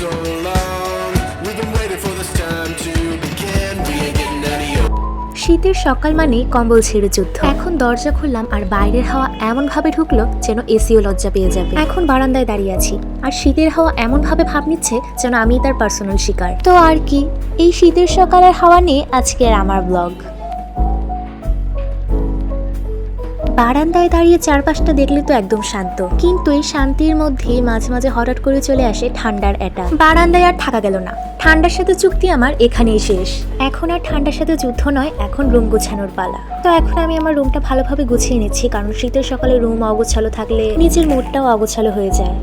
so long. We've been waiting for this time to begin. We ain't getting any older. শীতের সকাল মানে কম্বল ছেড়ে যুদ্ধ। এখন দরজা খুললাম আর বাইরের হাওয়া এমন ভাবে ঢুকলো যেন এসিও লজ্জা পেয়ে যাবে। এখন বারান্দায় দাঁড়িয়ে আছি আর শীতের হাওয়া এমন ভাবে ভাব নিচ্ছে যেন আমি তার পার্সোনাল শিকার। তো আর কি, এই শীতের সকালের হাওয়া নিয়ে আজকের আমার ব্লগ। বারান্দায় দাঁড়িয়ে চারপাশটা দেখলে তো একদম শান্ত, কিন্তু এই শান্তির মধ্যেই মাঝে মাঝে হঠাৎ করে চলে আসে ঠান্ডার অ্যাটাক। বারান্দায় আর থাকা গেল না, ঠান্ডার সাথে চুক্তি আমার এখানেই শেষ। এখন আর ঠান্ডার সাথে যুদ্ধ নয়, এখন রুম গোছানোর পালা। তো এখন আমি আমার রুমটা ভালোভাবে গুছিয়ে নিচ্ছি, কারণ শীতের সকালে রুম অগোছালো থাকলে নিজের মুডটাও অগোছালো হয়ে যায়।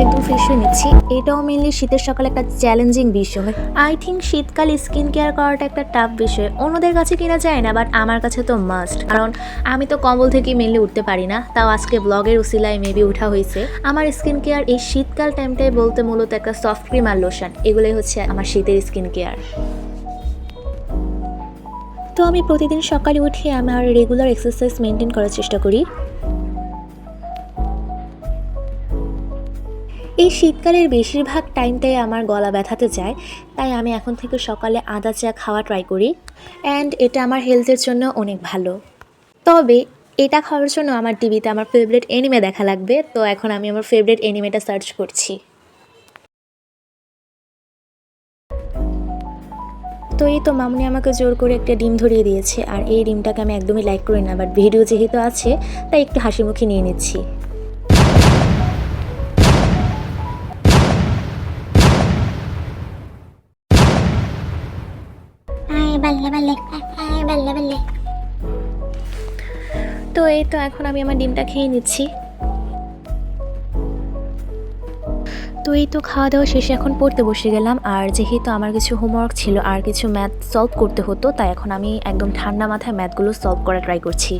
একদম ফ্রেশ হয়ে নিচ্ছি। এটাও মেনলি শীতের সকালে একটা চ্যালেঞ্জিং বিষয়। আই থিঙ্ক শীতকালে স্কিন কেয়ার করাটা একটা টাফ বিষয়। অন্যদের কাছে কিনা যায় না, বাট আমার কাছে তো মাস্ট, কারণ আমি তো কম্বল থেকে মেনলি উঠতে পারি না। তাও আজকে ব্লগের উসিলায় মেবি উঠা হয়েছে। আমার স্কিন কেয়ার এই শীতকাল টাইমটাই বলতে মূলত একটা সফট ক্রিম আর লোশন, এগুলোই হচ্ছে আমার শীতের স্কিন কেয়ার। তো আমি প্রতিদিন সকালে উঠে আমার রেগুলার এক্সারসাইজ মেনটেন করার চেষ্টা করি। এই শীতকালের বেশিরভাগ টাইমটাই আমার গলা ব্যথাতে যায়, তাই আমি এখন থেকে সকালে আদা চা খাওয়া ট্রাই করি, অ্যান্ড এটা আমার হেলথের জন্য অনেক ভালো। তবে এটা খাওয়ার জন্য আমার টিভিতে আমার ফেভারিট এনিমে দেখা লাগবে। তো এখন আমি আমার ফেভারিট এনিমেটা সার্চ করছি। তো এই তো মামুনি আমাকে জোর করে একটা ডিম ধরিয়ে দিয়েছে, আর এই ডিমটাকে আমি একদমই লাইক করি না, বাট ভিডিও যেহেতু আছে তাই একটু হাসি মুখে নিয়ে নিচ্ছি। তো এই তো এখন আমি আমার ডিমটা খেয়ে নিচ্ছি। তো এই তো খাওয়া দাওয়া শেষে এখন পড়তে বসে গেলাম, আর যেহেতু আমার কিছু হোমওয়ার্ক ছিল আর কিছু ম্যাথ সলভ করতে হতো, তাই এখন আমি একদম ঠান্ডা মাথায় ম্যাথগুলো সলভ করা ট্রাই করছি।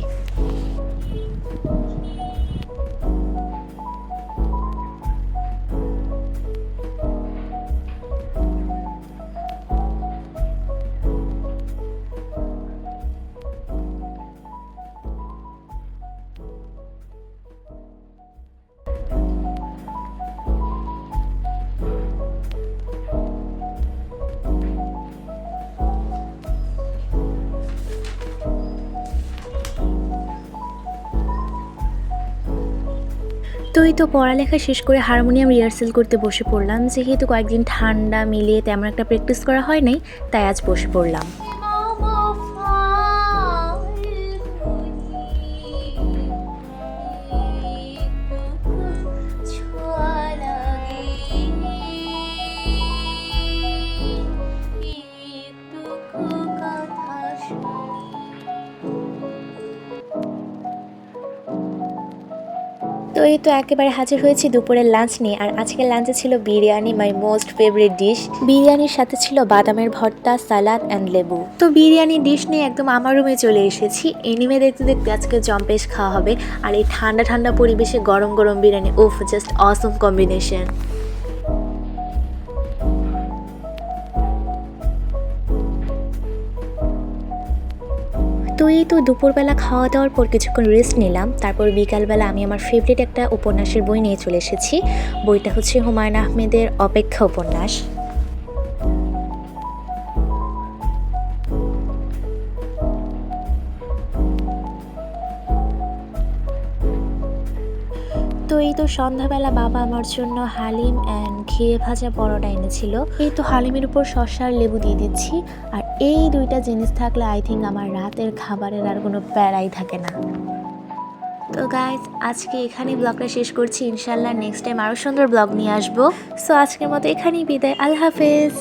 তো এই তো পড়ালেখা শেষ করে হারমোনিয়াম রিহার্সেল করতে বসে পড়লাম। যেহেতু কয়েকদিন ঠান্ডা মিলিয়ে তেমন একটা প্র্যাকটিস করা হয় নাই, তাই আজ বসে পড়লাম। তো এই তো একেবারে হাজির হয়েছি দুপুরের লাঞ্চ নিয়ে, আর আজকের লাঞ্চে ছিল biryani, my most favourite dish. বিরিয়ানির সাথে ছিল বাদামের ভর্তা, সালাদ অ্যান্ড লেবু। তো বিরিয়ানি ডিশ নিয়ে একদম আমার রুমে চলে এসেছি। এনিমে দেখতে দেখতে আজকে জম্পেশ খাওয়া হবে, আর এই ঠান্ডা ঠান্ডা পরিবেশে গরম গরম বিরিয়ানি, উফ, জাস্ট অসম কম্বিনেশন। তো এই তো দুপুরবেলা খাওয়া দাওয়ার পর কিছুক্ষণ রেস্ট নিলাম। তারপর বিকালবেলা আমি আমার ফেভারিট একটা উপন্যাসের বই নিয়ে চলে এসেছি। বইটা হচ্ছে হুমায়ুন আহমেদের অপেক্ষা উপন্যাস। তো এই তো সন্ধ্যাবেলা বাবা আমার জন্য হালিম অ্যান্ড ঘিয়ে ভাজা পরোটা এনেছিল। এই তো হালিমের উপর শসা আর লেবু দিয়ে দিচ্ছি, আর এই দুইটা জিনিস থাকলে আই থিঙ্ক আমার রাতের খাবারের আর কোনো প্যারাই থাকে না। তো গাইজ আজকে এখানেই ব্লগটা শেষ করছি। ইনশাল্লাহ নেক্সট টাইম আরও সুন্দর ব্লগ নিয়ে আসবো। সো আজকের মতো এখানেই বিদায়, আল্লাহ হাফেজ।